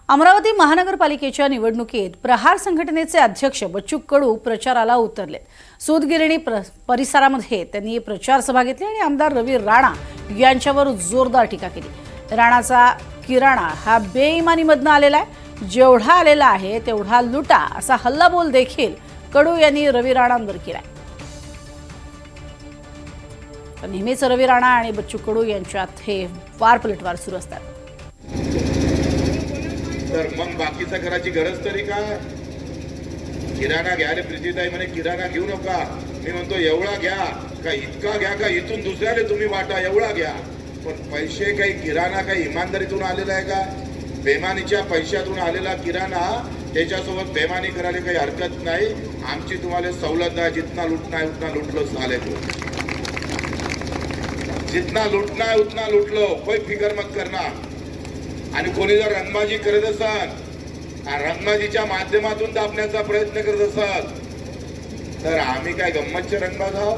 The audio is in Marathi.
अमरावती महानगरपालिकेच्या निवडणुकीत प्रहार संघटनेचे अध्यक्ष बच्चू कडू प्रचाराला उतरले। सूतगिरणी परिसरामध्ये त्यांनी प्रचार सभा घेतली आणि आमदार रवी राणा यांच्यावर जोरदार टीका केली। राणाचा किराणा हा बेईमानीमधून आलेला आहे, जेवढा आलेला आहे तेवढा लुटा असा हल्लाबोल देखील कडू यांनी रवी राणांवर केलाय। नेहमीच रवी राणा आणि बच्चू कडू यांच्यात हे वार पलटवार सुरू असतात। तर मग बाकीचा करायची गरज तरी काय? किराणा घ्या रे प्रीतीताई म्हणे, किराणा घेऊ नका। मी म्हणतो एवढा घ्या का इतका घ्या का इथून दुसऱ्याला तुम्ही वाटा, एवढा घ्या। पण पैसे काही किराणा काही इमानदारीतून आलेला आहे का? बेमानीच्या पैशातून आलेला किराणा, त्याच्यासोबत बेमानी करायला काही हरकत नाही। आमची तुम्हाला सवलत आहे, जितना लुटना है उतना लुट लो साले को, जितना लुटना है उतना लुट लो, कोई फिकर मत करना। आणि कोणी जर रंगबाजी करत असाल, रंगबाजीच्या माध्यमातून दाबण्याचा प्रयत्न करत असाल, तर आम्ही काय गंमतचे रंगबाज आहोत?